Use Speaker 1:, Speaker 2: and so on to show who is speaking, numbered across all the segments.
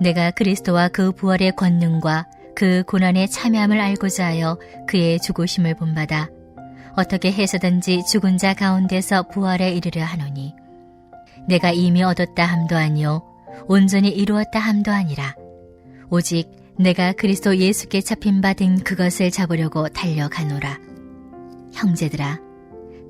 Speaker 1: 내가 그리스도와 그 부활의 권능과 그 고난의 참여함을 알고자 하여 그의 죽으심을 본받아 어떻게 해서든지 죽은 자 가운데서 부활에 이르려 하노니 내가 이미 얻었다 함도 아니요 온전히 이루었다 함도 아니라 오직 내가 그리스도 예수께 잡힌 바 된 그것을 잡으려고 달려가노라. 형제들아,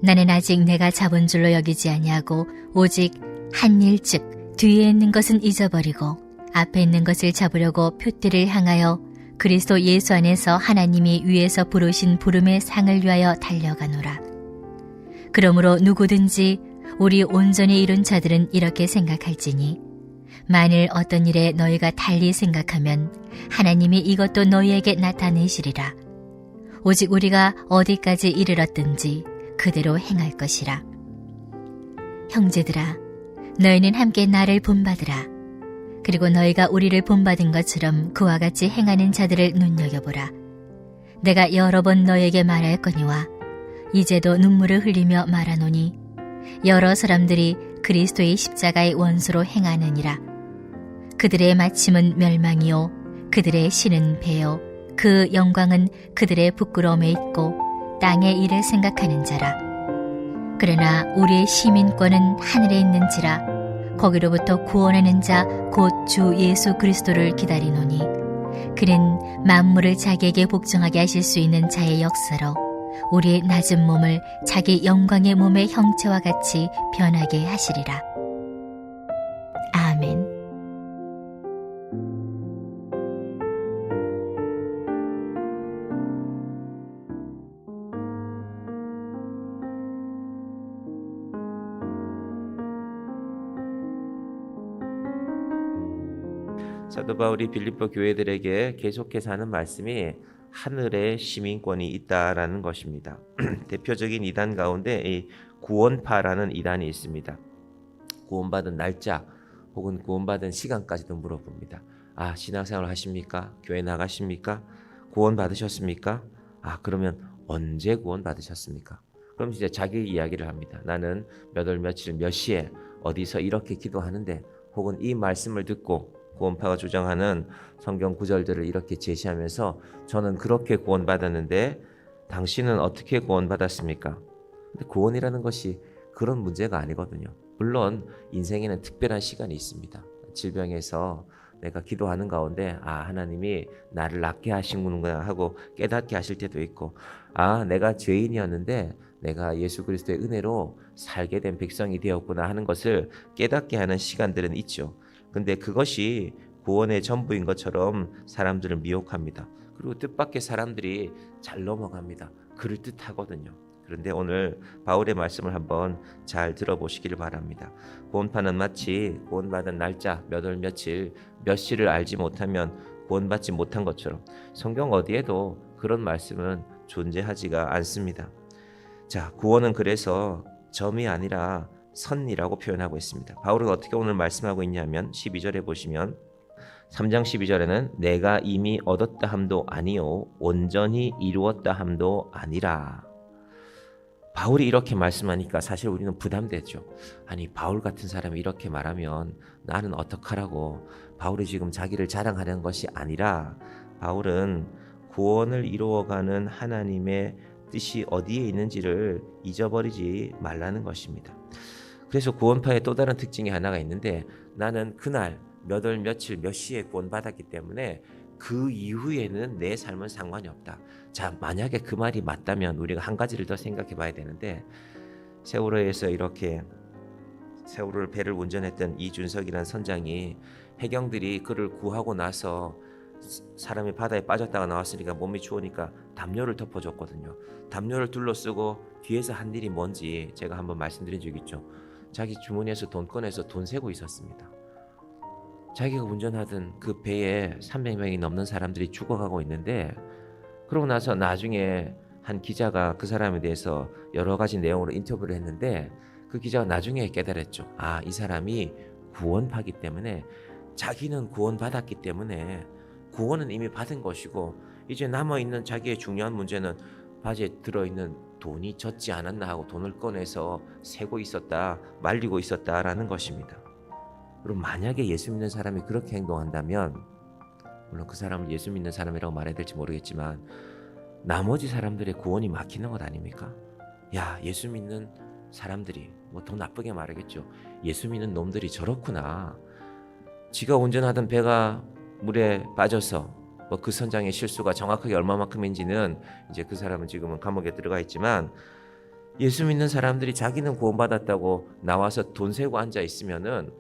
Speaker 1: 나는 아직 내가 잡은 줄로 여기지 아니하고 오직 한 일 즉 뒤에 있는 것은 잊어버리고 앞에 있는 것을 잡으려고 표대를 향하여 그리스도 예수 안에서 하나님이 위에서 부르신 부름의 상을 위하여 달려가노라. 그러므로 누구든지 우리 온전히 이룬 자들은 이렇게 생각할지니 만일 어떤 일에 너희가 달리 생각하면 하나님이 이것도 너희에게 나타내시리라. 오직 우리가 어디까지 이르렀든지 그대로 행할 것이라. 형제들아, 너희는 함께 나를 본받으라. 그리고 너희가 우리를 본받은 것처럼 그와 같이 행하는 자들을 눈여겨보라. 내가 여러 번 너희에게 말하였거니와 이제도 눈물을 흘리며 말하노니 여러 사람들이 그리스도의 십자가의 원수로 행하느니라. 그들의 마침은 멸망이요 그들의 신은 배요 그 영광은 그들의 부끄러움에 있고 땅의 일을 생각하는 자라. 그러나 우리의 시민권은 하늘에 있는지라 거기로부터 구원하는 자 곧 주 예수 그리스도를 기다리노니 그는 만물을 자기에게 복종하게 하실 수 있는 자의 역사로 우리의 낮은 몸을 자기 영광의 몸의 형체와 같이 변하게 하시리라. 아멘.
Speaker 2: 사도 바울이 빌립보 교회들에게 계속해서 하는 말씀이 하늘에 시민권이 있다라는 것입니다. 대표적인 이단 가운데 이 구원파라는 이단이 있습니다. 구원받은 날짜 혹은 구원받은 시간까지도 물어봅니다. 신앙생활 하십니까? 교회 나가십니까? 구원 받으셨습니까? 그러면 언제 구원 받으셨습니까? 그럼 이제 자기 이야기를 합니다. 나는 몇 월 며칠 몇 시에 어디서 이렇게 기도하는데 혹은 이 말씀을 듣고 구원파가 주장하는 성경 구절들을 이렇게 제시하면서 저는 그렇게 구원받았는데 당신은 어떻게 구원받았습니까? 근데 구원이라는 것이 그런 문제가 아니거든요. 물론 인생에는 특별한 시간이 있습니다. 질병에서 내가 기도하는 가운데 하나님이 나를 낫게 하시는구나 하고 깨닫게 하실 때도 있고 내가 죄인이었는데 내가 예수 그리스도의 은혜로 살게 된 백성이 되었구나 하는 것을 깨닫게 하는 시간들은 있죠. 근데 그것이 구원의 전부인 것처럼 사람들을 미혹합니다. 그리고 뜻밖의 사람들이 잘 넘어갑니다. 그럴듯하거든요. 그런데 오늘 바울의 말씀을 한번 잘 들어보시기를 바랍니다. 구원파는 마치 구원받은 날짜 몇 월 며칠 몇 시를 알지 못하면 구원받지 못한 것처럼 성경 어디에도 그런 말씀은 존재하지가 않습니다. 자, 구원은 그래서 점이 아니라 선이라고 표현하고 있습니다. 바울은 어떻게 오늘 말씀하고 있냐면 12절에 보시면 3장 12절에는 내가 이미 얻었다 함도 아니요 온전히 이루었다 함도 아니라. 바울이 이렇게 말씀하니까 사실 우리는 부담되죠. 아니 바울 같은 사람이 이렇게 말하면 나는 어떡하라고. 바울이 지금 자기를 자랑하는 것이 아니라 바울은 구원을 이루어가는 하나님의 뜻이 어디에 있는지를 잊어버리지 말라는 것입니다. 그래서 구원파의 또 다른 특징이 하나가 있는데 나는 그날 몇 월 며칠 몇 시에 구원받았기 때문에 그 이후에는 내 삶은 상관이 없다. 자, 만약에 그 말이 맞다면 우리가 한 가지를 더 생각해 봐야 되는데 세월호에서 이렇게 세월호 배를 운전했던 이준석이라는 선장이 해경들이 그를 구하고 나서 사람이 바다에 빠졌다가 나왔으니까 몸이 추우니까 담요를 덮어줬거든요. 담요를 둘러쓰고 뒤에서 한 일이 뭔지 제가 한번 말씀드린 적 있죠. 자기 주머니에서 돈 꺼내서 돈 세고 있었습니다. 자기가 운전하던 그 배에 300명이 넘는 사람들이 죽어가고 있는데 그러고 나서 나중에 한 기자가 그 사람에 대해서 여러 가지 내용으로 인터뷰를 했는데 그 기자가 나중에 깨달았죠. 이 사람이 구원파기 때문에 자기는 구원받았기 때문에 구원은 이미 받은 것이고 이제 남아있는 자기의 중요한 문제는 바지에 들어있는 돈이 젖지 않았나 하고 돈을 꺼내서 세고 있었다, 말리고 있었다라는 것입니다. 그럼 만약에 예수 믿는 사람이 그렇게 행동한다면, 물론 그 사람을 예수 믿는 사람이라고 말해야 될지 모르겠지만 나머지 사람들의 구원이 막히는 것 아닙니까? 야, 예수 믿는 사람들이, 뭐 더 나쁘게 말하겠죠, 예수 믿는 놈들이 저렇구나. 지가 운전하던 배가 물에 빠져서 뭐 그 선장의 실수가 정확하게 얼마만큼인지는 이제 그 사람은 지금은 감옥에 들어가 있지만, 예수 믿는 사람들이 자기는 구원받았다고 나와서 돈 세고 앉아 있으면은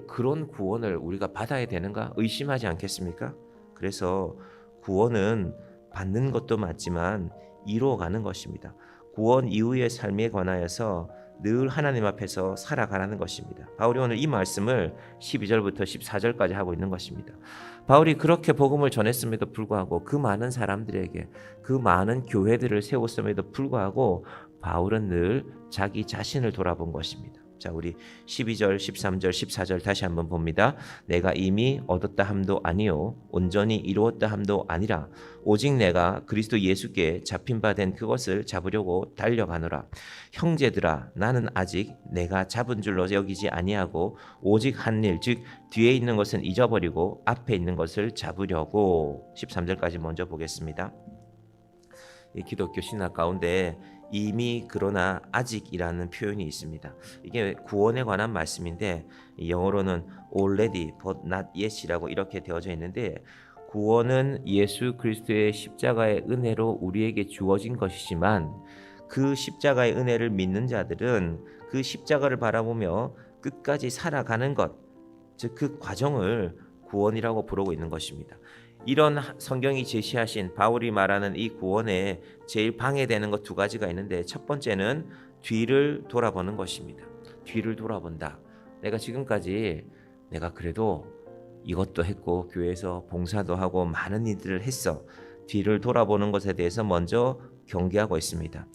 Speaker 2: 그런 구원을 우리가 받아야 되는가 의심하지 않겠습니까? 그래서 구원은 받는 것도 맞지만 이루어가는 것입니다. 구원 이후의 삶에 관하여서 늘 하나님 앞에서 살아가라는 것입니다. 바울이 오늘 이 말씀을 12절부터 14절까지 하고 있는 것입니다. 바울이 그렇게 복음을 전했음에도 불구하고, 그 많은 사람들에게 그 많은 교회들을 세웠음에도 불구하고 바울은 늘 자기 자신을 돌아본 것입니다. 자, 우리 12절, 13절, 14절 다시 한번 봅니다. 내가 이미 얻었다 함도 아니요 온전히 이루었다 함도 아니라 오직 내가 그리스도 예수께 잡힌 바 된 그것을 잡으려고 달려가노라. 형제들아, 나는 아직 내가 잡은 줄로 여기지 아니하고 오직 한 일, 즉 뒤에 있는 것은 잊어버리고 앞에 있는 것을 잡으려고. 13절까지 먼저 보겠습니다. 이 기독교 신학 가운데 이미, 그러나, 아직이라는 표현이 있습니다. 이게 구원에 관한 말씀인데 영어로는 already but not yet이라고 이렇게 되어져 있는데, 구원은 예수 그리스도의 십자가의 은혜로 우리에게 주어진 것이지만 그 십자가의 은혜를 믿는 자들은 그 십자가를 바라보며 끝까지 살아가는 것, 즉 그 과정을 구원이라고 부르고 있는 것입니다. 이런 성경이 제시하신 바울이 말하는 이 구원에 제일 방해되는 것 두 가지가 있는데, 첫 번째는 뒤를 돌아보는 것입니다. 뒤를 돌아본다. 내가 지금까지 내가 그래도 이것도 했고 교회에서 봉사도 하고 많은 일들을 했어. 뒤를 돌아보는 것에 대해서 먼저 경계하고 있습니다.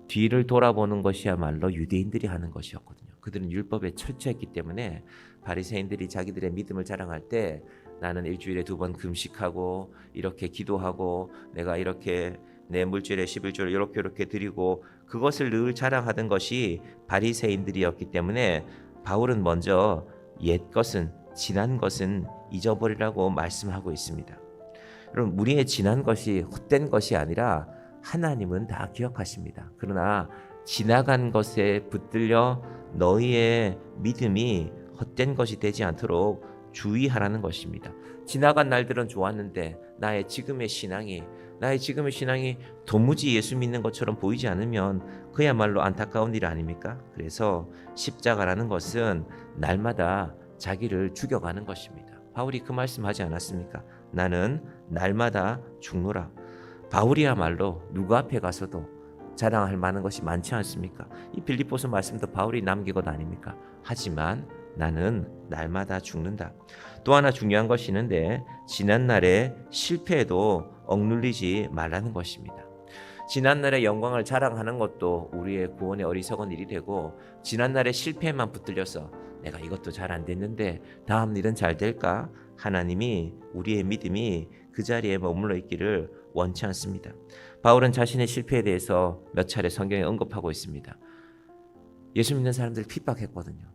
Speaker 2: 뒤를 돌아보는 것이야말로 유대인들이 하는 것이었거든요. 그들은 율법에 철저했기 때문에 바리새인들이 자기들의 믿음을 자랑할 때, 나는 일주일에 2번 금식하고 이렇게 기도하고 내가 이렇게 내 물질의 11조를 이렇게 드리고, 그것을 늘 자랑하던 것이 바리새인들이었기 때문에 바울은 먼저 옛 것은, 지난 것은 잊어버리라고 말씀하고 있습니다. 여러분, 우리의 지난 것이 헛된 것이 아니라 하나님은 다 기억하십니다. 그러나 지나간 것에 붙들려 너희의 믿음이 헛된 것이 되지 않도록 주의하라는 것입니다. 지나간 날들은 좋았는데 나의 지금의 신앙이 도무지 예수 믿는 것처럼 보이지 않으면 그야말로 안타까운 일 아닙니까? 그래서 십자가라는 것은 날마다 자기를 죽여가는 것입니다. 바울이 그 말씀하지 않았습니까? 나는 날마다 죽노라. 바울이야말로 누구 앞에 가서도 자랑할 만한 것이 많지 않습니까? 이 빌립보서 말씀도 바울이 남긴 것 아닙니까? 하지만 나는 날마다 죽는다. 또 하나 중요한 것이 있는데, 지난날의 실패에도 억눌리지 말라는 것입니다. 지난날의 영광을 자랑하는 것도 우리의 구원의 어리석은 일이 되고, 지난날의 실패에만 붙들려서 내가 이것도 잘 안 됐는데 다음 일은 잘 될까? 하나님이 우리의 믿음이 그 자리에 머물러 있기를 원치 않습니다. 바울은 자신의 실패에 대해서 몇 차례 성경에 언급하고 있습니다. 예수 믿는 사람들 핍박했거든요.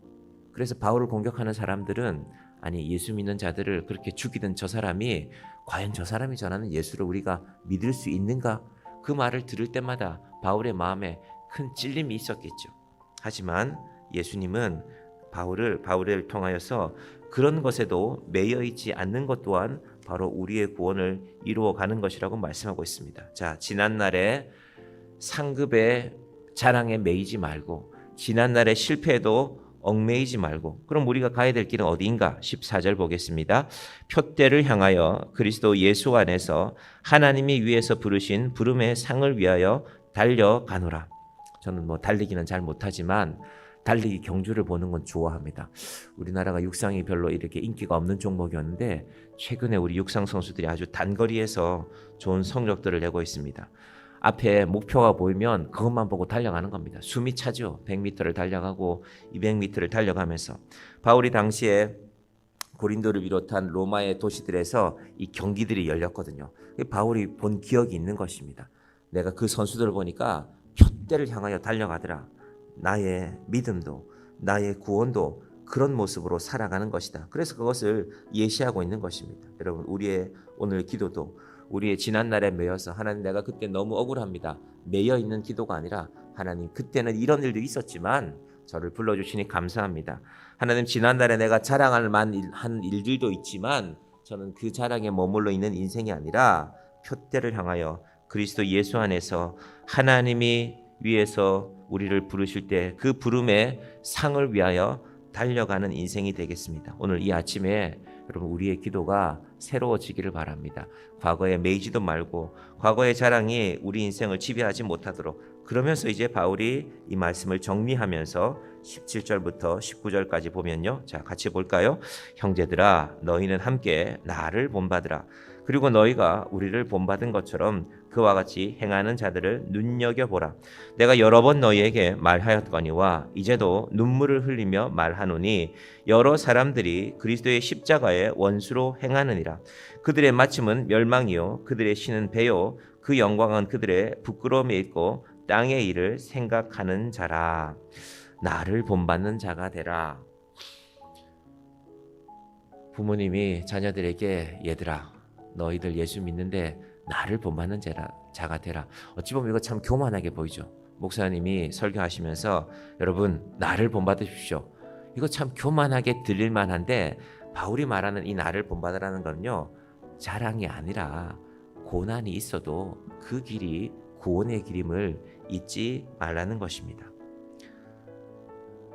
Speaker 2: 그래서 바울을 공격하는 사람들은, 아니 예수 믿는 자들을 그렇게 죽이던 저 사람이 과연 저 사람이 전하는 예수를 우리가 믿을 수 있는가? 그 말을 들을 때마다 바울의 마음에 큰 찔림이 있었겠죠. 하지만 예수님은 바울을 통하여서 그런 것에도 매여 있지 않는 것 또한 바로 우리의 구원을 이루어가는 것이라고 말씀하고 있습니다. 자, 지난날의 상급의 자랑에 매이지 말고, 지난날의 실패에도 얽매이지 말고, 그럼 우리가 가야 될 길은 어디인가? 14절 보겠습니다. 표대를 향하여 그리스도 예수 안에서 하나님이 위에서 부르신 부름의 상을 위하여 달려가노라. 저는 달리기는 잘 못하지만 달리기 경주를 보는 건 좋아합니다. 우리나라가 육상이 별로 이렇게 인기가 없는 종목이었는데 최근에 우리 육상 선수들이 아주 단거리에서 좋은 성적들을 내고 있습니다. 앞에 목표가 보이면 그것만 보고 달려가는 겁니다. 숨이 차죠. 100m를 달려가고 200m를 달려가면서. 바울이 당시에 고린도를 비롯한 로마의 도시들에서 이 경기들이 열렸거든요. 바울이 본 기억이 있는 것입니다. 내가 그 선수들을 보니까 표대를 향하여 달려가더라. 나의 믿음도 나의 구원도 그런 모습으로 살아가는 것이다. 그래서 그것을 예시하고 있는 것입니다. 여러분, 우리의 오늘 기도도 우리의 지난날에 매여서 하나님 내가 그때 너무 억울합니다. 매여 있는 기도가 아니라 하나님 그때는 이런 일도 있었지만 저를 불러주시니 감사합니다. 하나님 지난날에 내가 자랑할 만한 일들도 있지만 저는 그 자랑에 머물러 있는 인생이 아니라 표대를 향하여 그리스도 예수 안에서 하나님이 위에서 우리를 부르실 때 그 부름의 상을 위하여 달려가는 인생이 되겠습니다. 오늘 이 아침에 여러분 우리의 기도가 새로워지기를 바랍니다. 과거에 매이지도 말고 과거의 자랑이 우리 인생을 지배하지 못하도록, 그러면서 이제 바울이 이 말씀을 정리하면서 17절부터 19절까지 보면요. 자, 같이 볼까요? 형제들아 너희는 함께 나를 본받으라. 그리고 너희가 우리를 본받은 것처럼 그와 같이 행하는 자들을 눈여겨보라. 내가 여러 번 너희에게 말하였거니와 이제도 눈물을 흘리며 말하노니 여러 사람들이 그리스도의 십자가의 원수로 행하느니라. 그들의 마침은 멸망이요 그들의 신은 배요 그 영광은 그들의 부끄러움에 있고 땅의 일을 생각하는 자라. 나를 본받는 자가 되라. 부모님이 자녀들에게 얘들아 너희들 예수 믿는데 나를 본받는 자가 되라. 어찌 보면 이거 참 교만하게 보이죠. 목사님이 설교하시면서 여러분 나를 본받으십시오. 이거 참 교만하게 들릴 만한데 바울이 말하는 이 나를 본받으라는 건요 자랑이 아니라 고난이 있어도 그 길이 구원의 길임을 잊지 말라는 것입니다.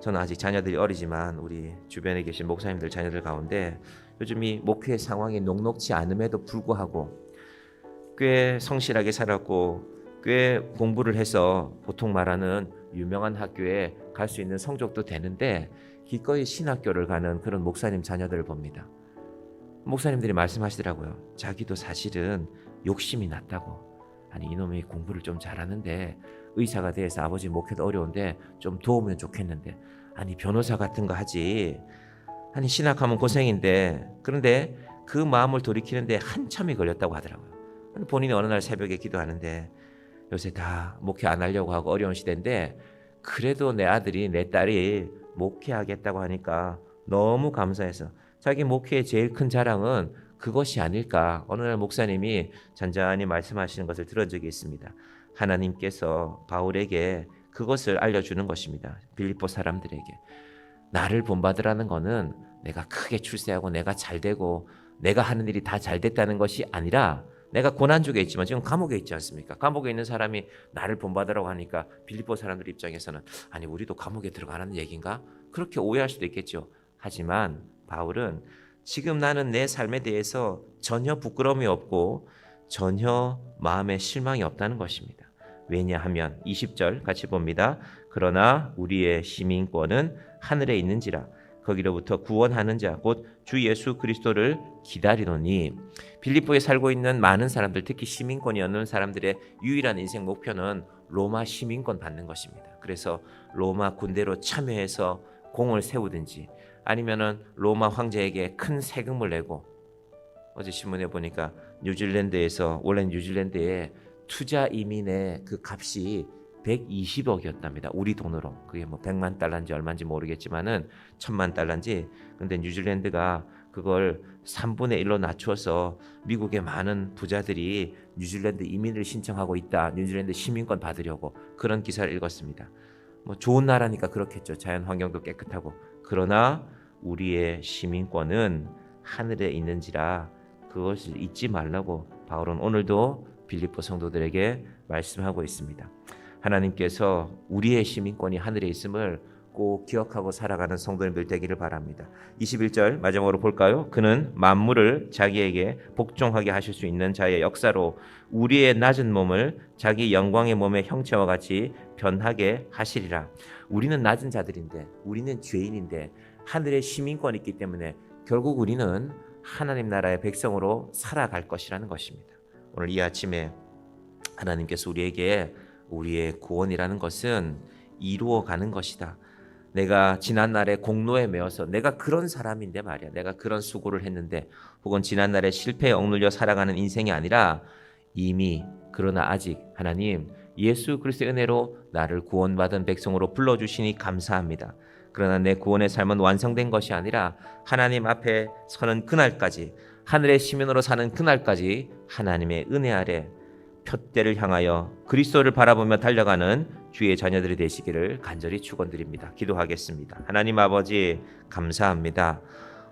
Speaker 2: 저는 아직 자녀들이 어리지만 우리 주변에 계신 목사님들 자녀들 가운데 요즘 이 목회 상황이 녹록지 않음에도 불구하고 꽤 성실하게 살았고 꽤 공부를 해서 보통 말하는 유명한 학교에 갈 수 있는 성적도 되는데 기꺼이 신학교를 가는 그런 목사님 자녀들을 봅니다. 목사님들이 말씀하시더라고요. 자기도 사실은 욕심이 났다고. 아니 이놈이 공부를 좀 잘하는데 의사가 돼서 아버지 목회도 어려운데 좀 도우면 좋겠는데 아니 변호사 같은 거 하지. 아니 신학하면 고생인데 그런데 그 마음을 돌이키는데 한참이 걸렸다고 하더라고요. 본인이 어느 날 새벽에 기도하는데 요새 다 목회 안 하려고 하고 어려운 시대인데 그래도 내 아들이 내 딸이 목회하겠다고 하니까 너무 감사해서 자기 목회의 제일 큰 자랑은 그것이 아닐까. 어느 날 목사님이 잔잔히 말씀하시는 것을 들은 적이 있습니다. 하나님께서 바울에게 그것을 알려주는 것입니다. 빌립보 사람들에게 나를 본받으라는 것은 내가 크게 출세하고 내가 잘되고 내가 하는 일이 다 잘됐다는 것이 아니라 내가 고난중에 있지만 지금 감옥에 있지 않습니까? 감옥에 있는 사람이 나를 본받으라고 하니까 빌립보 사람들 입장에서는 아니 우리도 감옥에 들어가는 얘기인가? 그렇게 오해할 수도 있겠죠. 하지만 바울은 지금 나는 내 삶에 대해서 전혀 부끄러움이 없고 전혀 마음에 실망이 없다는 것입니다. 왜냐하면 20절 같이 봅니다. 그러나 우리의 시민권은 하늘에 있는지라 거기로부터 구원하는 자 곧 주 예수 그리스도를 기다리노니. 빌립보에 살고 있는 많은 사람들 특히 시민권이 없는 사람들의 유일한 인생 목표는 로마 시민권 받는 것입니다. 그래서 로마 군대로 참여해서 공을 세우든지 아니면은 로마 황제에게 큰 세금을 내고 어제 신문에 보니까 뉴질랜드에서 원래 뉴질랜드에 투자 이민의 그 값이 120억이었답니다. 우리 돈으로. 그게 뭐 100만 달러인지 얼마인지 모르겠지만은 1000만 달러인지. 근데 뉴질랜드가 그걸 3분의 1로 낮춰서 미국의 많은 부자들이 뉴질랜드 이민을 신청하고 있다. 뉴질랜드 시민권 받으려고 그런 기사를 읽었습니다. 뭐 좋은 나라니까 그렇겠죠. 자연 환경도 깨끗하고. 그러나 우리의 시민권은 하늘에 있는지라 그것을 잊지 말라고 바울은 오늘도 빌립보 성도들에게 말씀하고 있습니다. 하나님께서 우리의 시민권이 하늘에 있음을 꼭 기억하고 살아가는 성도님들 되기를 바랍니다. 21절 마지막으로 볼까요? 그는 만물을 자기에게 복종하게 하실 수 있는 자의 역사로 우리의 낮은 몸을 자기 영광의 몸의 형체와 같이 변하게 하시리라. 우리는 낮은 자들인데 우리는 죄인인데 하늘의 시민권이 있기 때문에 결국 우리는 하나님 나라의 백성으로 살아갈 것이라는 것입니다. 오늘 이 아침에 하나님께서 우리에게 우리의 구원이라는 것은 이루어가는 것이다. 내가 지난날에 공로에 매어서 내가 그런 사람인데 말이야. 내가 그런 수고를 했는데 혹은 지난날에 실패에 억눌려 살아가는 인생이 아니라 이미 그러나 아직 하나님 예수 그리스도의 은혜로 나를 구원받은 백성으로 불러주시니 감사합니다. 그러나 내 구원의 삶은 완성된 것이 아니라 하나님 앞에 서는 그날까지, 하늘의 시민으로 사는 그날까지 하나님의 은혜 아래 표대를 향하여 그리스도를 바라보며 달려가는 주의 자녀들이 되시기를 간절히 축원드립니다. 기도하겠습니다. 하나님 아버지, 감사합니다.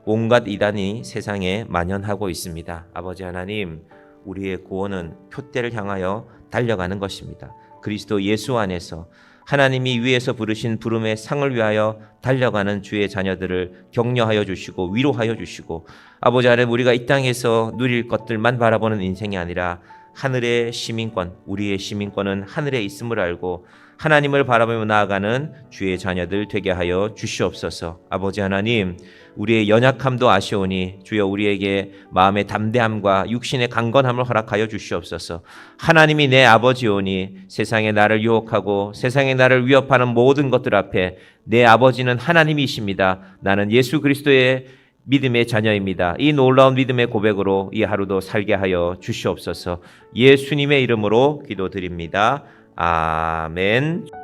Speaker 2: 온갖 이단이 세상에 만연하고 있습니다. 아버지 하나님, 우리의 구원은 표대를 향하여 달려가는 것입니다. 그리스도 예수 안에서 하나님이 위에서 부르신 부름의 상을 위하여 달려가는 주의 자녀들을 격려하여 주시고 위로하여 주시고, 아버지 하나님, 우리가 이 땅에서 누릴 것들만 바라보는 인생이 아니라 하늘의 시민권, 우리의 시민권은 하늘에 있음을 알고 하나님을 바라보며 나아가는 주의 자녀들 되게 하여 주시옵소서. 아버지 하나님, 우리의 연약함도 아시오니 주여 우리에게 마음의 담대함과 육신의 강건함을 허락하여 주시옵소서. 하나님이 내 아버지오니 세상에 나를 유혹하고 세상에 나를 위협하는 모든 것들 앞에 내 아버지는 하나님이십니다. 나는 예수 그리스도의 믿음의 자녀입니다. 이 놀라운 믿음의 고백으로 이 하루도 살게 하여 주시옵소서. 예수님의 이름으로 기도드립니다. 아멘.